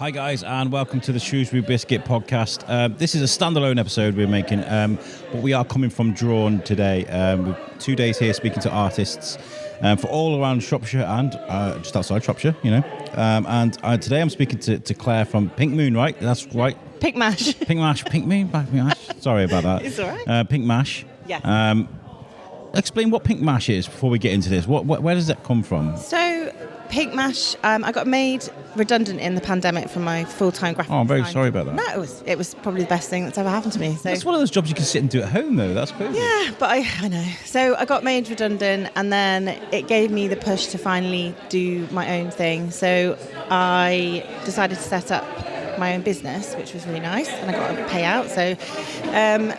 Hi guys, and welcome to the Shrewsbury Biscuit podcast. This is a standalone episode we're making, but we are coming from Drawn today. With 2 days here speaking to artists for all around Shropshire and just outside Shropshire, you know. And today I'm speaking to Clare from Pink Moon, right? That's right. Pink Mash. Pink Mash, Pink Moon, Pink Mash. Sorry about that. It's all right. Pink Mash. Yeah. Explain what Pink Mash is before we get into this. Where does that come from? So, Pink Mash, I got made redundant in the pandemic from my full-time graphic design. I'm very sorry about that. No, it was probably the best thing that's ever happened to me. So. That's one of those jobs you can sit and do at home, though. That's crazy. Yeah, but I know. So I got made redundant, and then it gave me the push to finally do my own thing. So I decided to set up my own business, which was really nice, and I got a payout. So,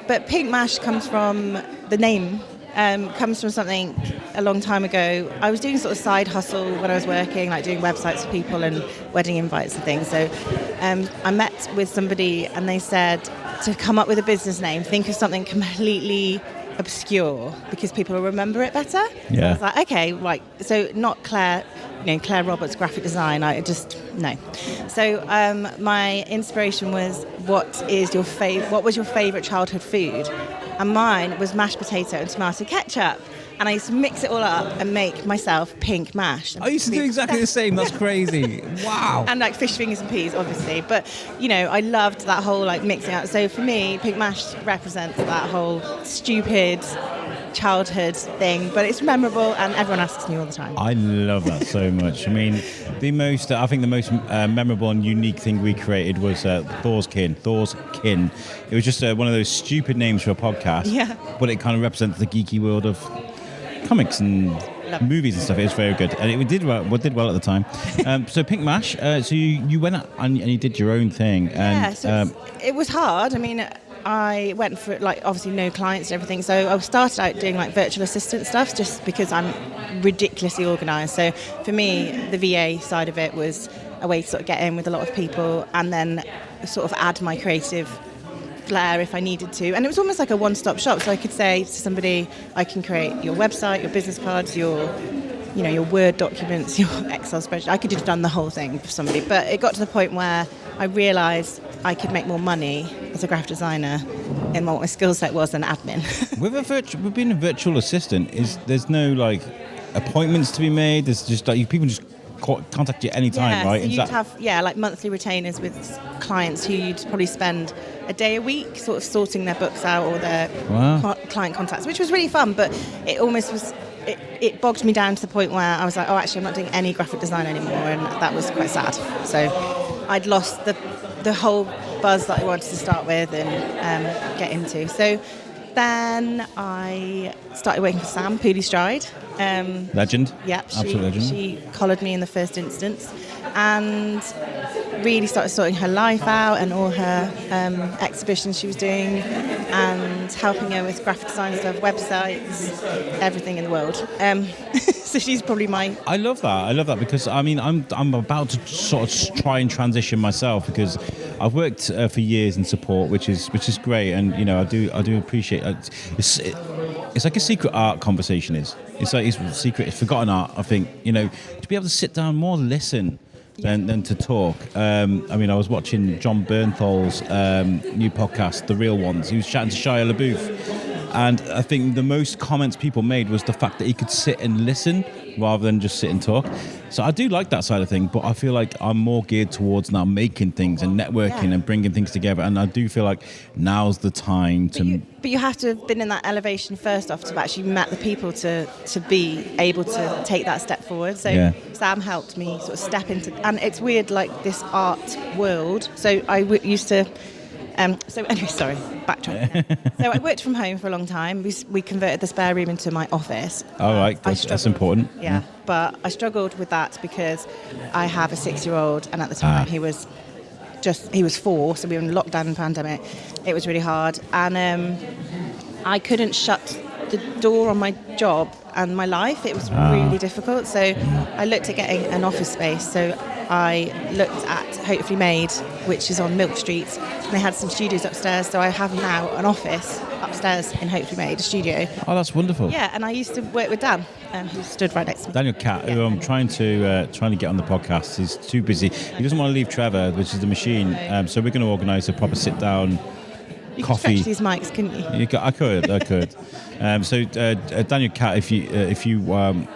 but Pink Mash comes from the name. Comes from something a long time ago. I was doing sort of side hustle when I was working, like doing websites for people and wedding invites and things. So I met with somebody and they said to come up with a business name, think of something completely obscure because people will remember it better. Yeah. So I was like, okay, right. So not Clare, Clare Roberts graphic design. No. So my inspiration was, what was your favourite childhood food? And mine was mashed potato and tomato ketchup. And I used to mix it all up and make myself Pink Mash. I used to do exactly the same. That's crazy. Wow. And like fish fingers and peas, obviously. But, I loved that whole like mixing up. So for me, Pink Mash represents that whole stupid childhood thing. But it's memorable and everyone asks me all the time. I love that so much. I mean, I think the most memorable and unique thing we created was Thor's Kin. It was just one of those stupid names for a podcast. Yeah. But it kind of represents the geeky world of comics and movies and stuff. It was very good, and it did well at the time. So Pink Mash. So you went out and you did your own thing. And, it was hard. I mean, I went for obviously no clients and everything. So I started out doing virtual assistant stuff just because I'm ridiculously organised. So for me, the VA side of it was a way to sort of get in with a lot of people and then sort of add my creative flair if I needed to. And it was almost like a one-stop shop. So I could say to somebody, I can create your website, your business cards, your Word documents, your Excel spreadsheet. I could have done the whole thing for somebody. But it got to the point where I realised I could make more money as a graphic designer in what my skill set was than admin. With being a virtual assistant, there's no appointments to be made. There's just people just contact you anytime, right? So you'd have monthly retainers with clients who you'd probably spend a day a week sort of sorting their books out or their client contacts, which was really fun, but it almost was it bogged me down to the point where I was like, oh, actually I'm not doing any graphic design anymore, and that was quite sad. So I'd lost the whole buzz that I wanted to start with and get into. So then I started working for Sam Pooley-Stride. Legend. Yeah, Absolute legend. She collared me in the first instance and really started sorting her life out and all her exhibitions she was doing and helping her with graphic design stuff, websites, everything in the world. So she's probably I love that because I mean I'm about to sort of try and transition myself because I've worked for years in support, which is great, and I do appreciate it. It's like a secret art conversation. It's secret, it's forgotten art. I think to be able to sit down more, listen than to talk. I mean, I was watching John Bernthal's new podcast, The Real Ones. He was chatting to Shia LaBeouf. And I think the most comments people made was the fact that he could sit and listen rather than just sit and talk. So I do like that side of things, but I feel like I'm more geared towards now making things and networking and bringing things together. And I do feel like now's the time to... But you have to have been in that elevation first off to have actually met the people to be able to take that step forward. So Sam helped me sort of step into... And it's weird, like this art world. So I used to... backtrack. So I worked from home for a long time. We converted the spare room into my office. All right, that's important. Yeah, but I struggled with that because I have a 6-year-old, and at the time he was 4, so we were in lockdown and pandemic. It was really hard, and I couldn't shut the door on my job and my life. It was really difficult. So I looked at getting an office space. So I looked at Hopefully Made, which is on Milk Street, and they had some studios upstairs. So I have now an office upstairs upstairs in Hopes We Made, a studio. Oh, that's wonderful. Yeah, and I used to work with Dan, who stood right next to me. Daniel Catt, who I'm trying to get on the podcast. He's too busy. He doesn't want to leave Trevor, which is the machine. So we're going to organise a proper sit-down coffee. You could stretch these mics, couldn't you? I could. Daniel Catt, if you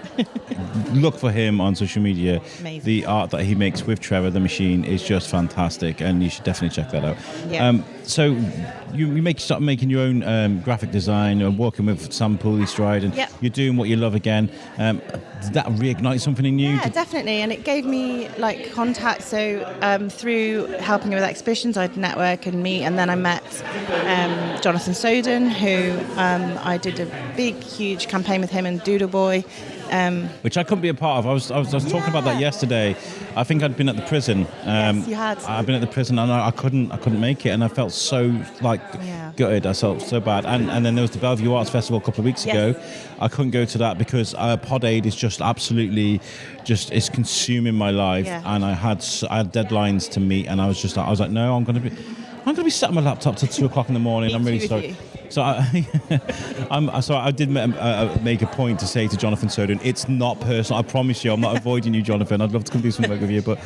look for him on social media, Amazing. the art that he makes with Trevor the Machine is just fantastic, and you should definitely check that out. Yeah. So you start making your own graphic design, and working with Sam Pooley-Stride, and you're doing what you love again. Did that reignite something in you? Yeah, definitely, and it gave me like contacts. So through helping with exhibitions, I'd network and meet, and then I met Jonathan Soden, who I did a big, huge campaign with him and Doodle Boy. Which I couldn't be a part of. I was talking about that yesterday. I think I'd been at the prison. Yes, you had. I've been at the prison, and I couldn't make it, and I felt so gutted. I felt so bad. And then there was the Bellevue Arts Festival a couple of weeks ago. I couldn't go to that because Pod Aid is just absolutely it's consuming my life, and I had deadlines to meet, and I was like, no, I'm going to be sat on my laptop till 2:00 in the morning. I'm really sorry. So I did make a point to say to Jonathan Soden, it's not personal. I promise you, I'm not avoiding you, Jonathan. I'd love to come do some work with you, but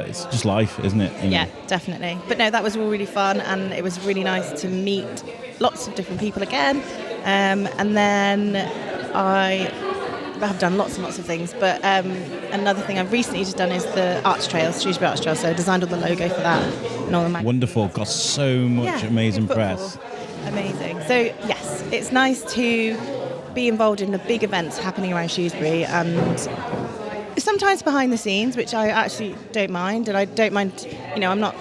it's just life, isn't it? Yeah, definitely. But no, that was all really fun, and it was really nice to meet lots of different people again. And then I have done lots and lots of things, but another thing I've recently just done is the Arts Trails, Shrewsbury Arts Trails. So I designed all the logo for that and all the magazines. Wonderful. Got so much amazing press. Amazing. So yes, it's nice to be involved in the big events happening around Shrewsbury, and sometimes behind the scenes, which I actually don't mind. And I don't mind, I'm not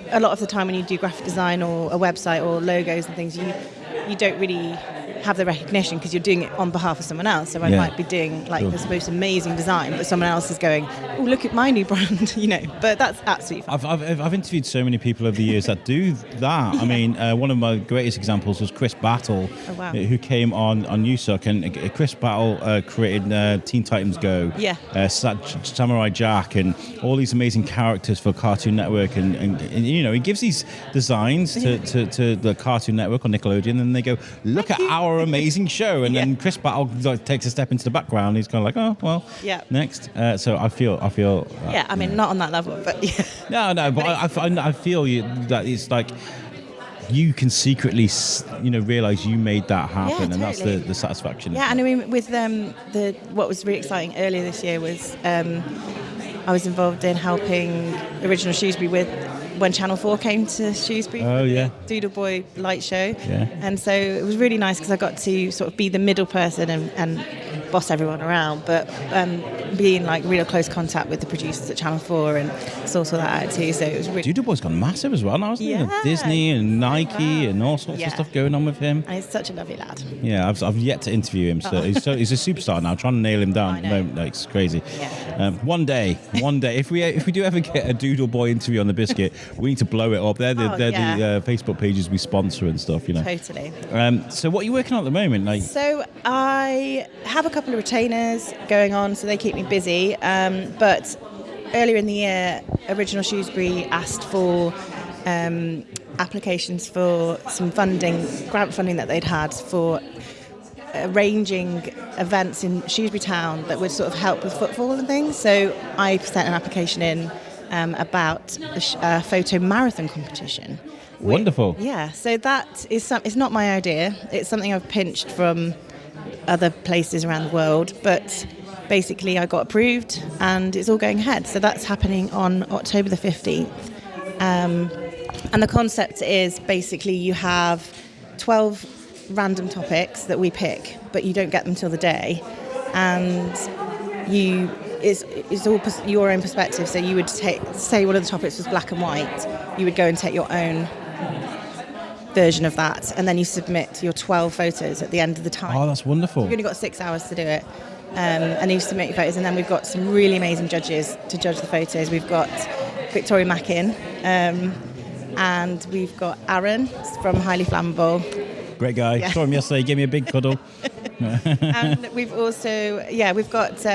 a lot of the time when you do graphic design or a website or logos and things, you don't really have the recognition because you're doing it on behalf of someone else. So I might be doing this most amazing design, but someone else is going, oh, look at my new brand, But that's absolutely fine. I've interviewed so many people over the years that do that. I mean, one of my greatest examples was Chris Battle, who came on USUC, and Chris Battle created Teen Titans Go, Samurai Jack, and all these amazing characters for Cartoon Network, and he gives these designs to the Cartoon Network on Nickelodeon, and they go, look at our amazing show, and then Chris Battle takes a step into the background. He's kind of like, oh well, next. So I feel. I mean, not on that level, but No, but I feel that it's like you can secretly, realise you made that happen, and that's the satisfaction. Yeah, and I mean, with what was really exciting earlier this year was I was involved in helping Original Shrewsbury with when Channel 4 came to Shrewsbury. Oh, yeah. Doodle Boy light show. Yeah. And so it was really nice because I got to sort of be the middle person and boss everyone around, but be in real close contact with the producers at Channel 4 and sort that out too. So it was really... Doodle Boy's gone massive as well now, hasn't he? Disney and Nike and all sorts of stuff going on with him. And he's such a lovely lad. Yeah, I've yet to interview him. So he's a superstar now. Trying to nail him down at the moment, it's crazy. Yeah. One day, if we do ever get a Doodle Boy interview on the Biscuit, we need to blow it up. They're the Facebook pages we sponsor and stuff, Totally. So what are you working on at the moment? So I have a couple of retainers going on, so they keep me busy. But earlier in the year, Original Shrewsbury asked for applications for some grant funding that they'd had for arranging events in Shrewsbury Town that would sort of help with footfall and things. So I sent an application in about a photo marathon competition. Wonderful. Yeah, so that is it's not my idea. It's something I've pinched from other places around the world, but basically I got approved and it's all going ahead. So that's happening on October the 15th. And the concept is basically you have 12 random topics that we pick, but you don't get them till the day. And it's all your own perspective. So you would say one of the topics was black and white. You would go and take your own version of that, and then you submit your 12 photos at the end of the time. Oh, that's wonderful. You've only got 6 hours to do it. And you submit your photos, and then we've got some really amazing judges to judge the photos. We've got Victoria Mackin, and we've got Aaron from Highly Flammable. Great guy. Yeah. Saw him yesterday, gave me a big cuddle. And we've also, we've got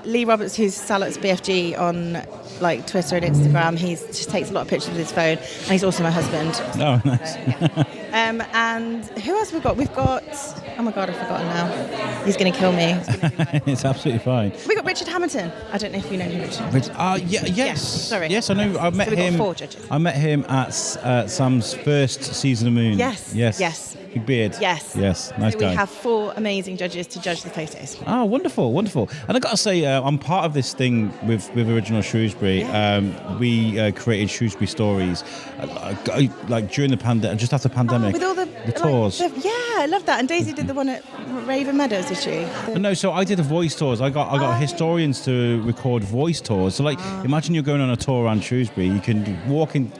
Lee Roberts, who's Salot's BFG on like Twitter and Instagram, he just takes a lot of pictures with his phone, and he's also my husband. Oh, nice. So, yeah. And who else we've got? We've got, oh my God, I've forgotten now. He's going to kill me. It's absolutely fine. We got Richard Hamilton. I don't know if you know who Richard Hamilton is. Yes. Yeah, sorry. Yes, I know. I met we've got him. 4 judges. I met him at Sam's first season of Moon. Yes. Big beard. Yes. Nice so guy. We have 4 amazing judges to judge the photos. Oh, wonderful. And I got to say, I'm part of this thing with Original Shrewsbury. Yeah. We created Shrewsbury Stories, like during the pandemic, just after the pandemic. With all the tours. I love that. And Daisy did the one at Raven Meadows, did she? No, so I did the voice tours. I got historians to record voice tours. So, imagine you're going on a tour around Shrewsbury. You can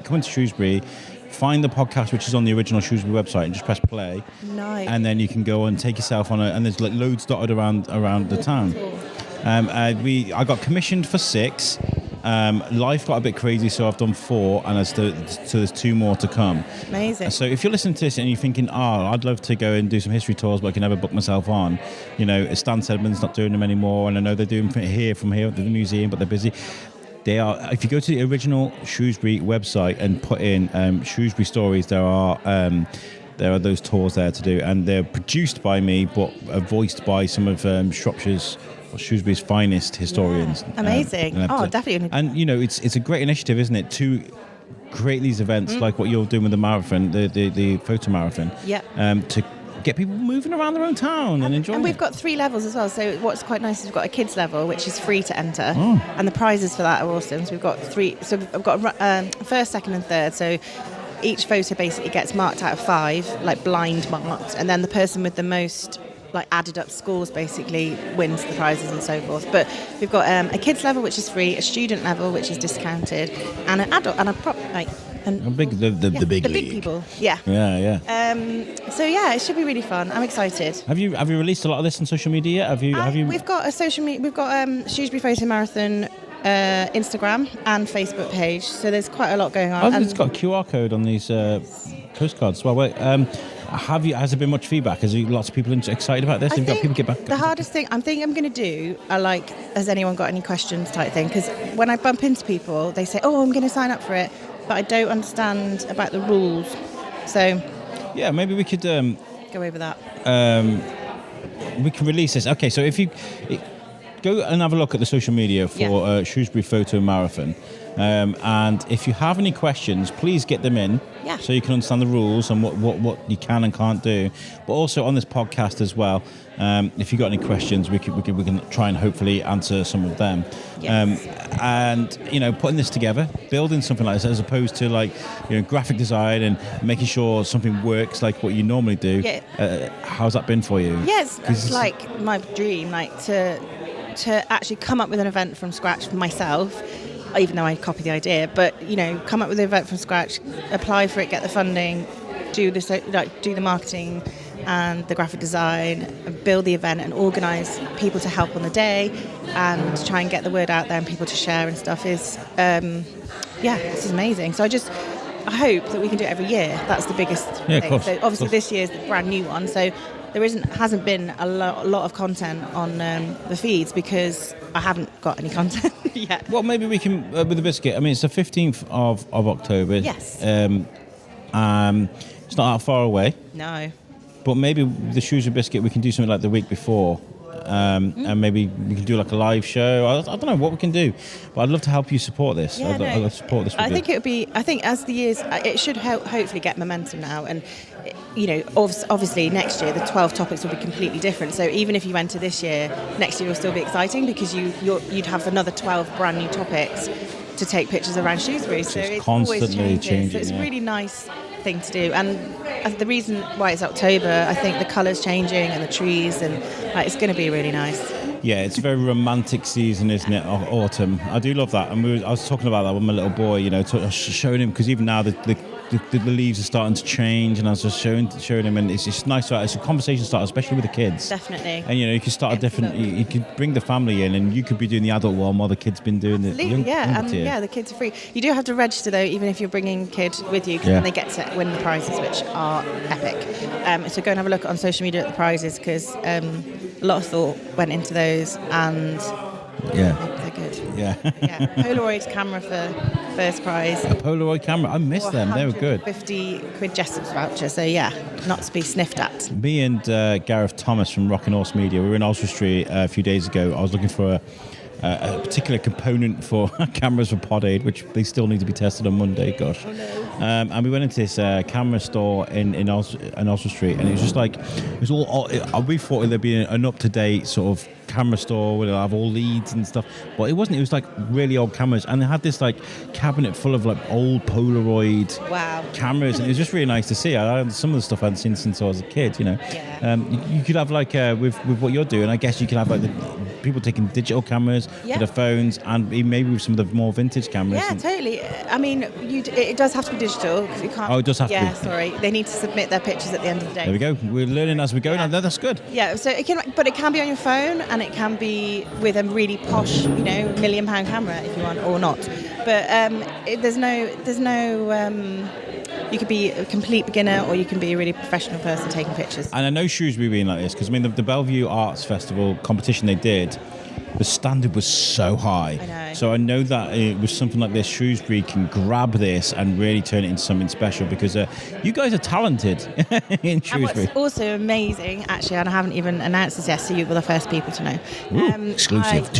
come into Shrewsbury, find the podcast, which is on the Original Shrewsbury website, and just press play. Nice. And then you can go and take yourself on and there's like loads dotted around the town. Cool. I got commissioned for 6. Life got a bit crazy, so I've done 4, and there's 2 more to come. Amazing. So if you're listening to this and you're thinking, I'd love to go and do some history tours, but I can never book myself on. Stan Sedman's not doing them anymore, and I know they're doing from here at the museum, but they're busy. They are. If you go to the Original Shrewsbury website and put in Shrewsbury Stories, there are those tours there to do, and they're produced by me, but voiced by some of Shrewsbury's finest historians. Yeah. Amazing. Definitely. And it's a great initiative, isn't it, to create these events like what you're doing with the marathon, the photo marathon. Yeah. To get people moving around their own town and enjoying. And we've got 3 levels as well. So what's quite nice is we've got a kids level, which is free to enter, Oh. and the prizes for that are awesome. So we've got 3. So I've got first, second, and third. So each photo basically gets marked out of 5, like blind marked, and then the person with the most like added up scores basically wins the prizes and so forth. But we've got a kids level, which is free, a student level, which is discounted, and an adult and the big league. people. Yeah. Yeah. So yeah, it should be really fun. I'm excited. Have you released a lot of this on social media? Have you? We've got a social media. We've got Shrewsbury Photo Marathon Instagram and Facebook page. So there's quite a lot going on. It's got a QR code on these postcards as well. Has there been much feedback? Lots of people excited about this? Have you got people get back? The hardest thing I'm going to do are like, has anyone got any questions type thing? Because when I bump into people, they say, I'm going to sign up for it, but I don't understand about the rules. So yeah, maybe we could go over that. We can release this. Okay, so if you go and have a look at the social media for Shrewsbury Photo Marathon. And if you have any questions, please get them in, so you can understand the rules and what you can and can't do. But also on this podcast as well, if you've got any questions, we can try and hopefully answer some of them. Yes. And putting this together, building something like this, as opposed to graphic design and making sure something works like what you normally do. Yeah. How's that been for you? Yes, it's like my dream, to actually come up with an event from scratch for myself. Even though I copy the idea, but come up with an event from scratch, apply for it, get the funding, do the marketing and the graphic design, and build the event and organise people to help on the day, and try and get the word out there and people to share and stuff is, this is amazing. So I hope that we can do it every year. That's the biggest thing. Of course. So obviously this year's the brand new one, so there hasn't been a lot of content on the feeds because I haven't got any content yet. Well, maybe we can, with the biscuit, I mean, it's the 15th of October. Yes. It's not that far away. No. But maybe the Shrewsbury Biscuit, we can do something like the week before. And maybe we can do like a live show. I don't know what we can do, but I'd love to help you support this. Yeah, I'd love to support this. I think as the years, it should hopefully get momentum now, and obviously next year the 12 topics will be completely different. So even if you enter this year, next year will still be exciting because you'd have another 12 brand new topics to take pictures around Shrewsbury. So it's constantly always changing. So it's a really nice thing to do, and the reason why it's October, I think the colours changing and the trees, and it's going to be really nice. Yeah, it's a very romantic season, isn't it? Autumn. I do love that, and I was talking about that with my little boy. Showing him, because even now the leaves are starting to change, and I was just showing him, and it's just nice. It's a conversation starter, especially with the kids. Definitely. And you could start a different. You could bring the family in, and you could be doing the adult one while the kids been doing the young the kids are free. You do have to register though, even if you're bringing kids with you, because then they get to win the prizes, which are epic. So go and have a look on social media at the prizes, because a lot of thought went into those, and Yeah. They're good. Yeah. Yeah, Polaroid camera for first prize. A Polaroid camera. I missed them. They were good. 50 quid Jessups voucher. So yeah, not to be sniffed at. Me and Gareth Thomas from Rockin' Horse Media, we were in Oswestry a few days ago. I was looking for a particular component for cameras for Pod Aid, which they still need to be tested on Monday. Gosh. Oh, no. And we went into this camera store in Oswestry, and it was just like, it was all we thought there'd be an up-to-date sort of camera store where they'll have all leads and stuff, but it wasn't. It was like really old cameras, and they had this like cabinet full of like old Polaroid cameras, and it was just really nice to see. Some of the stuff I hadn't seen since I was a kid, you know. Yeah. You could have like with what you're doing, I guess you could have like the people taking digital cameras with their phones, and maybe with some of the more vintage cameras. Yeah, totally. I mean, it does have to be digital, because you can't. Oh, it does have to be. Yeah, sorry. They need to submit their pictures at the end of the day. There we go. We're learning as we go. Yeah. Now that's good. Yeah, so it can be on your phone, and it can be with a really posh, £1 million camera if you want, or not. But there's no. You could be a complete beginner, or you can be a really professional person taking pictures. And I know Shrewsbury being like this, because I mean the Bellevue Arts Festival competition they did, the standard was so high. I know. So I know that with something like this, Shrewsbury can grab this and really turn it into something special, because you guys are talented in Shrewsbury. And what's also amazing, actually, and I haven't even announced this yet, so you were the first people to know. Ooh, exclusive.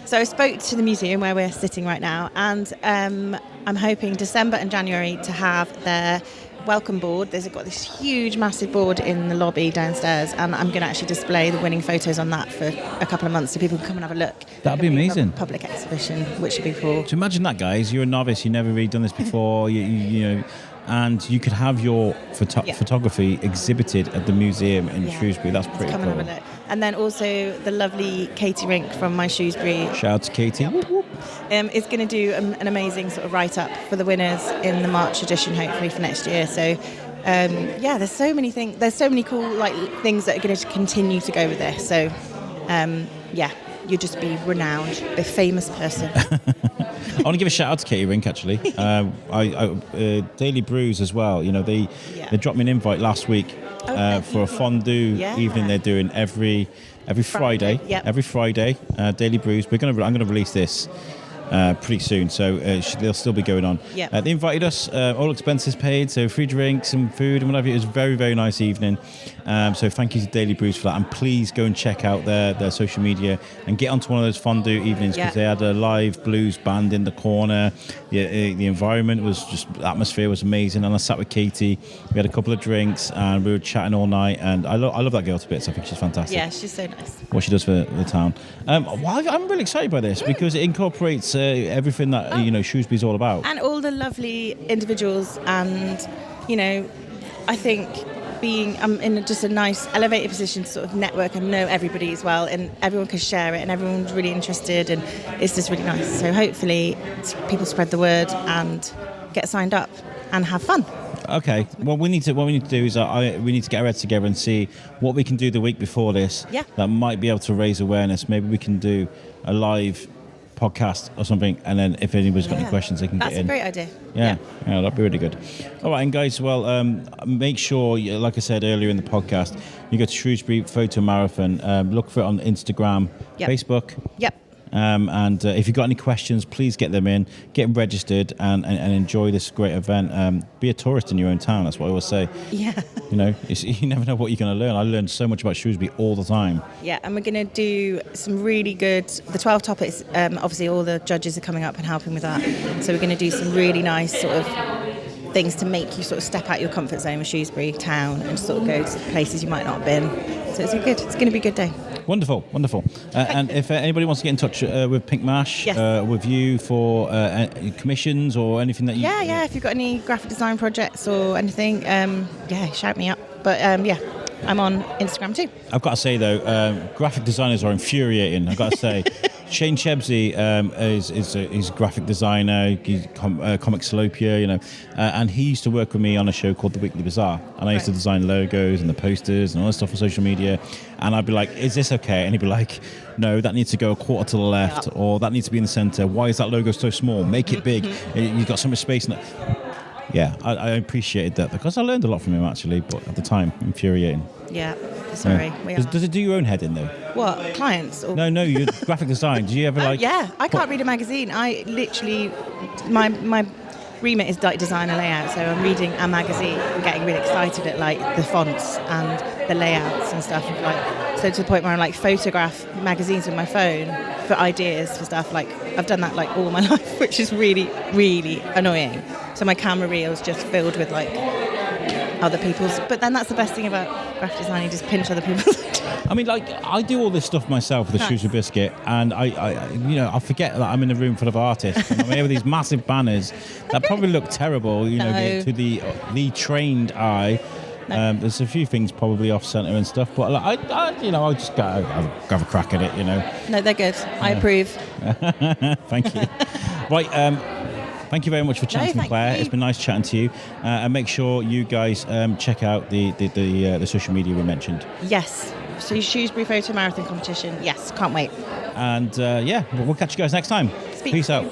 So I spoke to the museum where we're sitting right now, and I'm hoping December and January to have their welcome board. They've got this huge, massive board in the lobby downstairs, and I'm going to actually display the winning photos on that for a couple of months, so people can come and have a look. That'd be amazing. Public exhibition, which would be cool. So imagine that, guys. You're a novice. You've never really done this before. you know, and you could have your photography exhibited at the museum in Shrewsbury. That's pretty come cool. and have a look. And then also the lovely Katie Rink from my Shrewsbury. Shout out to Katie. Is going to do an amazing sort of write-up for the winners in the March edition, hopefully for next year. So, there's so many things. There's so many cool things that are going to continue to go with this. So, you'll just be renowned, a famous person. I want to give a shout out to Katie Rink, actually. Daily Brews as well. You know, they dropped me an invite last week for a fondue evening they're doing every Friday. Yep. Every Friday, Daily Brews. I'm going to release this pretty soon, so they'll still be going on. Yep. They invited us, all expenses paid, so free drinks and food and whatever. It was a very, very nice evening. So thank you to Daily Brews for that, and please go and check out their social media and get onto one of those fondue evenings, because they had a live blues band in the corner. The environment was just, the atmosphere was amazing, and I sat with Katie. We had a couple of drinks and we were chatting all night, and I love that girl to bits. I think she's fantastic. Yeah, she's so nice. What she does for the town. I'm really excited by this because it incorporates everything that Shrewsbury's all about, and all the lovely individuals, and I think I'm in just a nice elevated position to sort of network and know everybody as well, and everyone can share it, and everyone's really interested, and it's just really nice. So hopefully people spread the word and get signed up and have fun. Okay. Well, what we need to do is we need to get our heads together and see what we can do the week before this. Yeah. That might be able to raise awareness. Maybe we can do a live podcast or something, and then if anybody's got any questions, they can get in. That's a great idea. Yeah, that'd be really good. All right, and guys, well, make sure, like I said earlier in the podcast, you go to Shrewsbury Photo Marathon. Look for it on Instagram, Facebook. Yep. And if you've got any questions, please get them in, get registered, and enjoy this great event. Be a tourist in your own town. That's what I always say. Yeah. You never know what you're going to learn. I learn so much about Shrewsbury all the time. Yeah, and we're going to do some really good, the 12 topics, obviously all the judges are coming up and helping with that. So we're going to do some really nice sort of things to make you sort of step out your comfort zone with Shrewsbury Town and sort of go to places you might not have been. So it's going to be a good day. Wonderful. And if anybody wants to get in touch with Pink Mash, with you for commissions or anything that you... Yeah, if you've got any graphic design projects or anything, shout me up. But I'm on Instagram too. I've got to say, though, graphic designers are infuriating, I've got to say. Shane Chebsey is a graphic designer, he's comic salopia, and he used to work with me on a show called The Weekly Bazaar, and I used to design logos and the posters and all that stuff on social media, and I'd be like, is this okay? And he'd be like, no, that needs to go a quarter to the left, or that needs to be in the centre. Why is that logo so small? Make it big. You've got so much space in it. Yeah, I appreciated that because I learned a lot from him actually, but at the time, infuriating. Yeah, sorry. Yeah. We Does it do your own head in though? What, clients? Or... No, your graphic design. Do you ever like? Yeah, I can't read a magazine. I literally, my remit is like design and layout, so I'm reading a magazine and getting really excited at like the fonts and the layouts and stuff. Like, so to the point where I like photograph magazines with my phone for ideas for stuff. Like I've done that like all my life, which is really, really annoying. So my camera reel is just filled with like other people's. But then that's the best thing about graphic design. You just pinch other people's. I mean, like I do all this stuff myself with the Shrewsbury Biscuit, and I forget that I'm in a room full of artists, and I'm here with these massive banners that probably look terrible, to the trained eye. No. There's a few things probably off centre and stuff, but I just gotta have a crack at it, No, they're good. I approve. Thank you. Right. Thank you very much for chatting to me, Claire. It's been nice chatting to you. And make sure you guys check out the social media we mentioned. Yes. So Shrewsbury Photo Marathon competition. Yes, can't wait. And we'll catch you guys next time. Peace out.